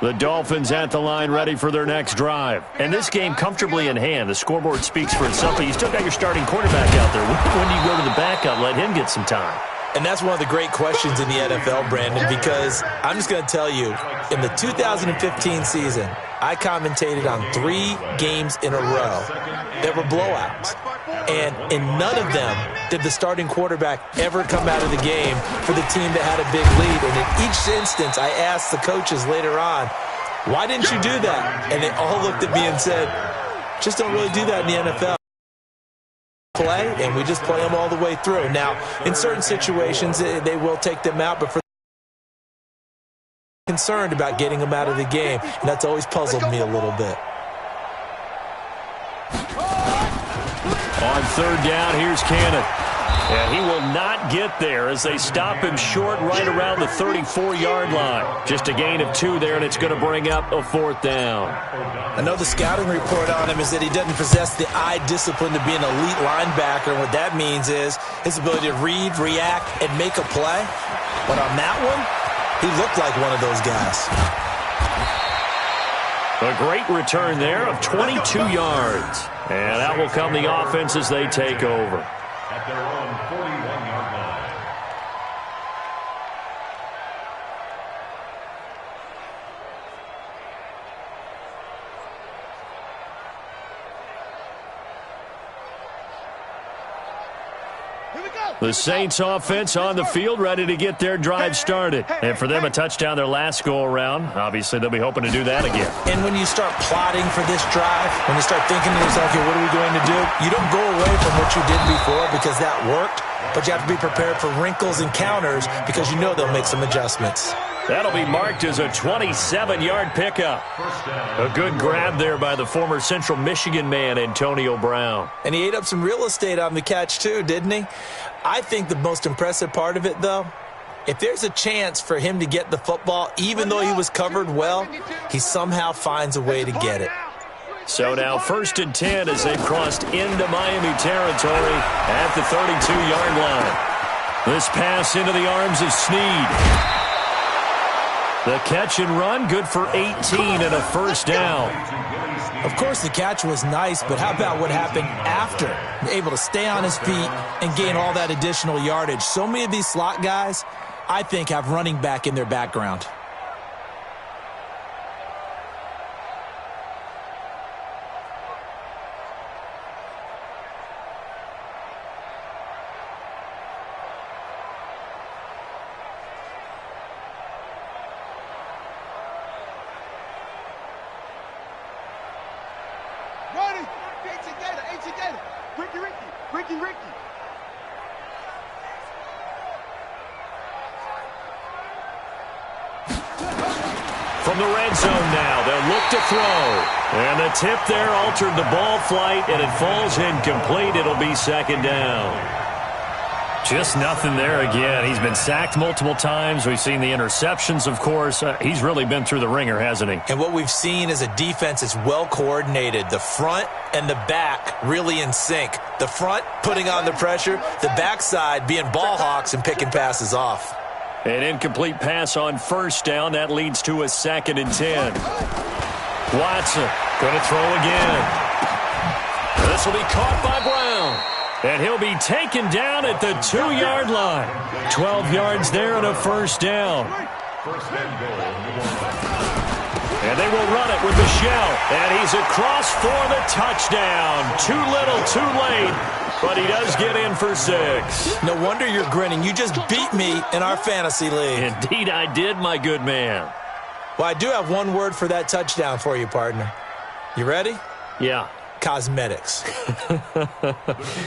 Speaker 2: The Dolphins at the line ready for their next drive. And this game comfortably in hand. The scoreboard speaks for itself, but you still got your starting quarterback out there. When do you go to the backup, let him get some time?
Speaker 1: And that's one of the great questions in the NFL, Brandon, because I'm just going to tell you, in the 2015 season, I commentated on 3 games in a row that were blowouts. And in none of them did the starting quarterback ever come out of the game for the team that had a big lead. And in each instance, I asked the coaches later on, why didn't you do that? And they all looked at me and said, just don't really do that in the NFL. Play, and we just play them all the way through. Now, in certain situations, they will take them out, but for concerned about getting them out of the game, and that's always puzzled me a little bit.
Speaker 2: On third down, here's Cannon. And he will not get there as they stop him short right around the 34-yard line. Just a gain of 2 there, and it's going to bring up a 4th down.
Speaker 1: I know the scouting report on him is that he doesn't possess the eye discipline to be an elite linebacker. And what that means is his ability to read, react, and make a play. But on that one, he looked like one of those guys.
Speaker 2: A great return there of 22 yards. And that will come the offense as they take over.
Speaker 3: At their own 41-yard line.
Speaker 2: The Saints offense on the field, ready to get their drive started. And for them, a touchdown their last go-around. Obviously, they'll be hoping to do that again.
Speaker 1: And when you start plotting for this drive, when you start thinking to yourself, okay, what are we going to do? You don't go away from what you did before because that worked, but you have to be prepared for wrinkles and counters because you know they'll make some adjustments.
Speaker 2: That'll be marked as a 27-yard pickup. A good grab there by the former Central Michigan man, Antonio Brown.
Speaker 1: And he ate up some real estate on the catch too, didn't he? I think the most impressive part of it, though, if there's a chance for him to get the football, even though he was covered well, he somehow finds a way to get it.
Speaker 2: So now 1st and 10 as they've crossed into Miami territory at the 32-yard line. This pass into the arms of Snead. The catch and run, good for 18 and a 1st down.
Speaker 1: Of course, the catch was nice, but how about what happened after? Able to stay on his feet and gain all that additional yardage. So many of these slot guys, I think, have running back in their background.
Speaker 2: From the red zone now, they'll look to throw. And the tip there altered the ball flight, and it falls incomplete. It'll be 2nd down. Just nothing there again. He's been sacked multiple times. We've seen the interceptions, of course. He's really been through the ringer, hasn't he?
Speaker 1: And what we've seen is a defense that's well coordinated. The front and the back really in sync. The front putting on the pressure, the backside being ball hawks and picking passes off.
Speaker 2: An incomplete pass on 1st down. That leads to a 2nd and 10. Watson going to throw again. This will be caught by Brown. And he'll be taken down at the 2-yard line. 12 yards there and a 1st down. And they will run it with the shell. And he's across for the touchdown. Too little, too late. But he does get in for 6.
Speaker 1: No wonder you're grinning. You just beat me in our fantasy league.
Speaker 2: Indeed I did, my good man.
Speaker 1: Well, I do have one word for that touchdown for you, partner. You ready?
Speaker 2: Yeah.
Speaker 1: Cosmetics.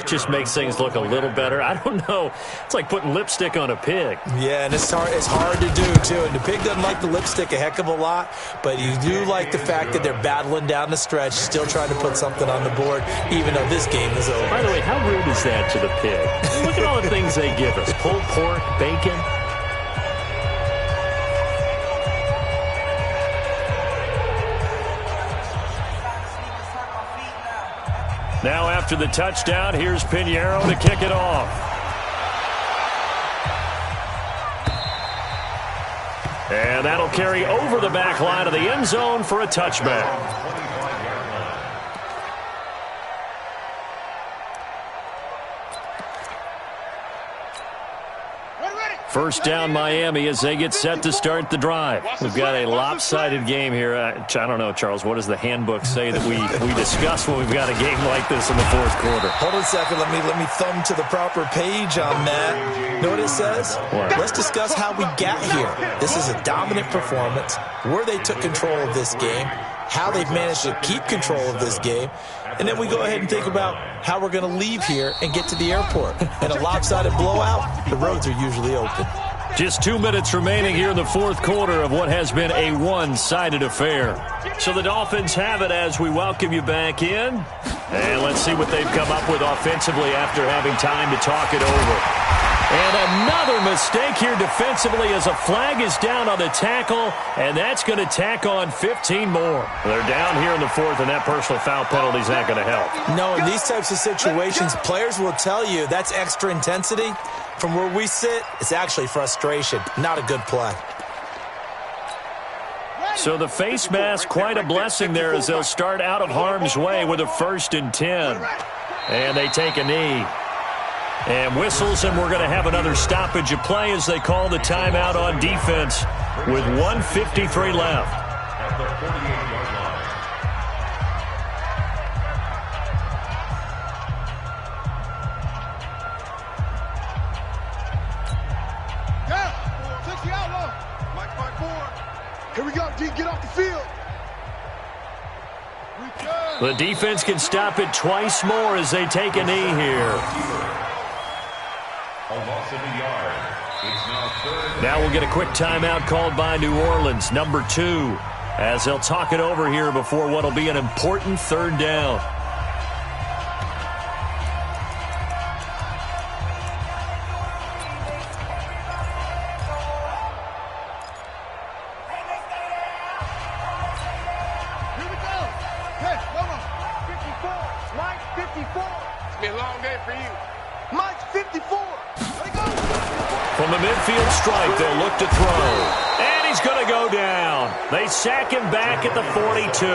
Speaker 2: Just makes things look a little better. I don't know. It's like putting lipstick on a pig.
Speaker 1: Yeah, and it's hard to do, too. And the pig doesn't like the lipstick a heck of a lot, but you do like the fact that they're battling down the stretch, still trying to put something on the board, even though this game is over.
Speaker 2: By the way, how rude is that to the pig? Look at all the things they give us. Pulled pork, bacon. Now after the touchdown, here's Pinheiro to kick it off. And that'll carry over the back line of the end zone for a touchback. First down, Miami, as they get set to start the drive. We've got a lopsided game here. I don't know, Charles, what does the handbook say that we discuss when we've got a game like this in the fourth quarter?
Speaker 1: Hold on a second. Let me thumb to the proper page on that. You know what it says?
Speaker 2: What?
Speaker 1: Let's discuss how we got here. This is a dominant performance, where they took control of this game, how they've managed to keep control of this game, and then we go ahead and think about how we're going to leave here and get to the airport. In a lopsided blowout, the roads are usually open.
Speaker 2: Just 2 minutes remaining here in the fourth quarter of what has been a one-sided affair. So the Dolphins have it as we welcome you back in. And let's see what they've come up with offensively after having time to talk it over. And another mistake here defensively as a flag is down on the tackle, and that's going to tack on 15 more. They're down here in the fourth, and that personal foul penalty is not going to help.
Speaker 1: No, in these types of situations, players will tell you that's extra intensity. From where we sit, it's actually frustration. Not a good play.
Speaker 2: So the face mask, quite a blessing there as they'll start out of harm's way with a 1st and 10. And they take a knee. And whistles, and we're going to have another stoppage of play as they call the timeout on defense with 1:53 left.
Speaker 3: At the 48-yard line.
Speaker 4: Yeah, touch the outlaw. Mike by 4. Here we go, D. Get off the field.
Speaker 2: The defense can stop it twice more as they take a knee here.
Speaker 3: A loss of a yard. It's now 3rd.
Speaker 2: Now we'll get a quick timeout called by New Orleans, number 2, as they'll talk it over here before what will be an important 3rd down.
Speaker 4: Here we go. Hey, hold on. 54. Mike, 54.
Speaker 5: It's been a long day for you.
Speaker 4: Mike's 54. Let it go.
Speaker 2: From the midfield stripe, they'll look to throw. And he's going to go down. They sack him back at the 42.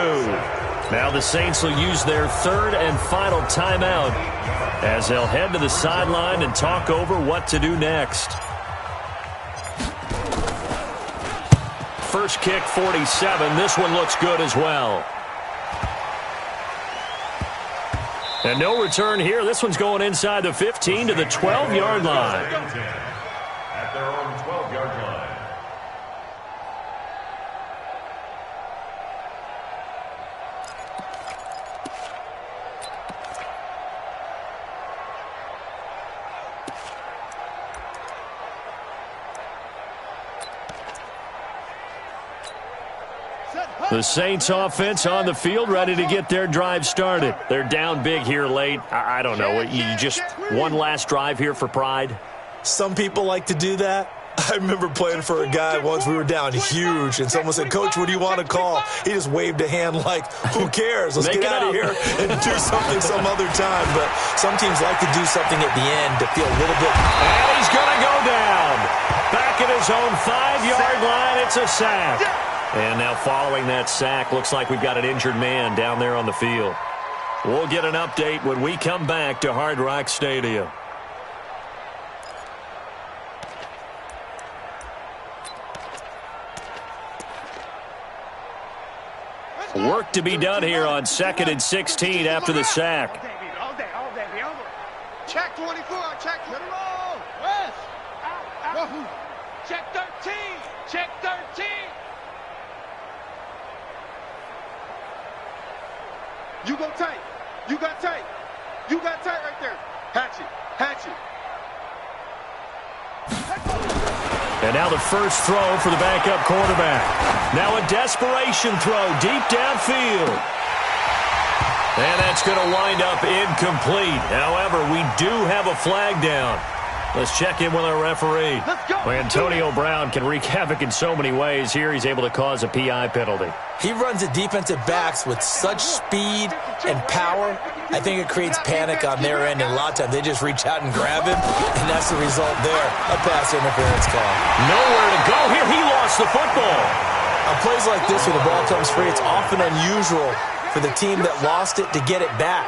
Speaker 2: Now the Saints will use their 3rd and final timeout as they'll head to the sideline and talk over what to do next. First kick, 47. This one looks good as well. And no return here. This one's going inside the 15 to the 12-yard line.
Speaker 3: At their own 12-yard line.
Speaker 2: The Saints offense on the field, ready to get their drive started. They're down big here late. I don't know. You just one last drive here for pride?
Speaker 1: Some people like to do that. I remember playing for a guy once. We were down huge, and someone said, "Coach, what do you want to call?" He just waved a hand like, who cares? Let's get out of here and do something some other time. But some teams like to do something at the end to feel a little bit.
Speaker 2: And he's going to go down. Back at his own 5-yard line, it's a sack. And now following that sack, looks like we've got an injured man down there on the field. We'll get an update when we come back to Hard Rock Stadium. Work to be done here on 2nd and 16 after the sack.
Speaker 4: All day, be over. Check 24, check 24. West. Out.
Speaker 5: Check 13. Check 13.
Speaker 4: You go tight. You got tight. You got tight right there. Hatch it.
Speaker 2: And now the first throw for the backup quarterback. Now a desperation throw deep downfield. And that's going to wind up incomplete. However, we do have a flag down. Let's check in with our referee. Antonio Brown can wreak havoc in so many ways. Here he's able to cause a PI penalty.
Speaker 1: He runs the defensive backs with such speed and power. I think it creates panic on their end, and a lot of times they just reach out and grab him, and that's the result there, a pass interference call.
Speaker 2: Nowhere to go here. He lost the football.
Speaker 1: On plays like this, when the ball comes free, it's often unusual for the team that lost it to get it back,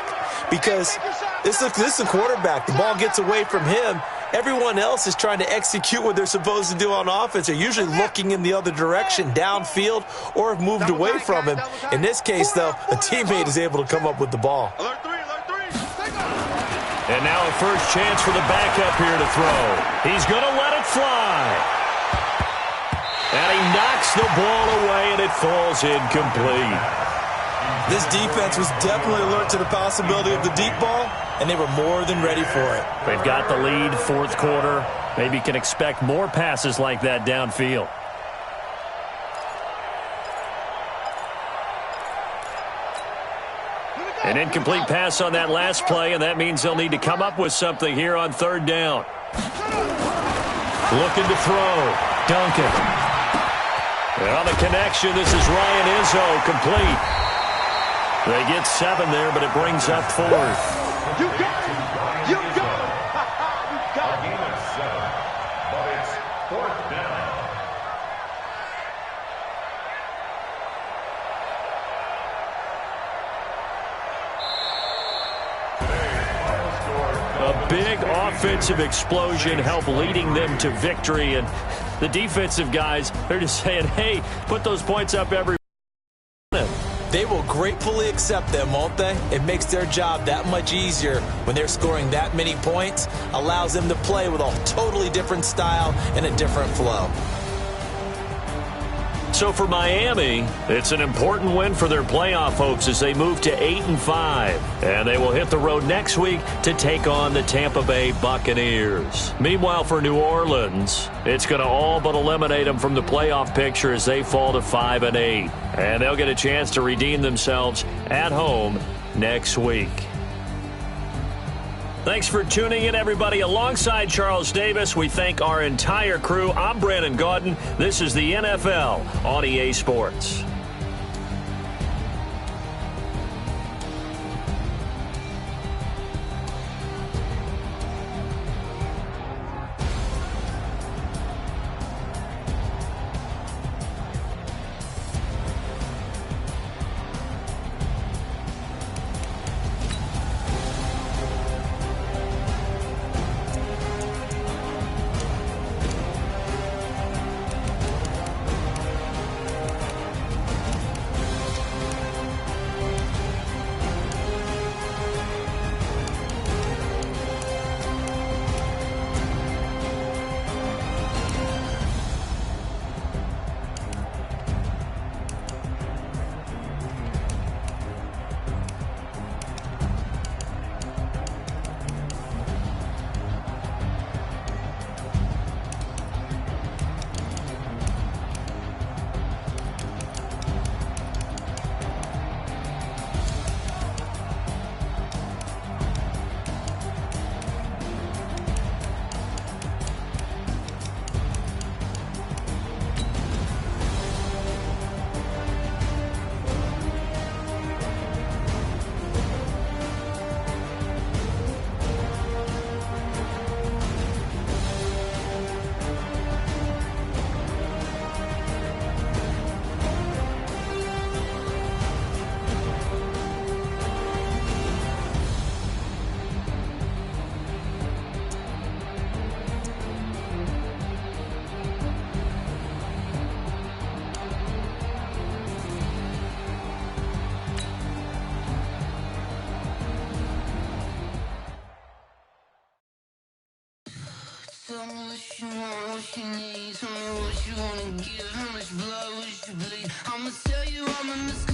Speaker 1: because this is a quarterback. The ball gets away from him, Everyone else is trying to execute what they're supposed to do on offense. They're usually looking in the other direction, downfield, or have moved away from him. In this case, though, a teammate is able to come up with the ball.
Speaker 4: Alert three.
Speaker 2: And now a first chance for the backup here to throw. He's going to let it fly. And he knocks the ball away, and it falls incomplete.
Speaker 1: This defense was definitely alert to the possibility of the deep ball, and they were more than ready for it.
Speaker 2: They've got the lead, fourth quarter. Maybe can expect more passes like that downfield. An incomplete pass on that last play, and that means they'll need to come up with something here on third down. Looking to throw. Duncan. And on the connection, this is Ryan Izzo, complete. They get 7 there, but it brings up fourth.
Speaker 4: You got it. You got it. You got it.
Speaker 3: A gain of 7, but it's fourth down.
Speaker 2: A big offensive explosion helped leading them to victory, and the defensive guys, they're just saying, hey, put those points up every minute.
Speaker 1: They will gratefully accept them, won't they? It makes their job that much easier when they're scoring that many points, allows them to play with a totally different style and a different flow.
Speaker 2: So for Miami, it's an important win for their playoff hopes as they move to 8-5. And they will hit the road next week to take on the Tampa Bay Buccaneers. Meanwhile, for New Orleans, it's going to all but eliminate them from the playoff picture as they fall to 5-8. And they'll get a chance to redeem themselves at home next week. Thanks for tuning in, everybody. Alongside Charles Davis, we thank our entire crew. I'm Brandon Gaudin. This is the NFL on EA Sports.
Speaker 6: Tell me what you want, what you need. Tell me what you wanna give, how much blood would you bleed? I'ma tell you I'm a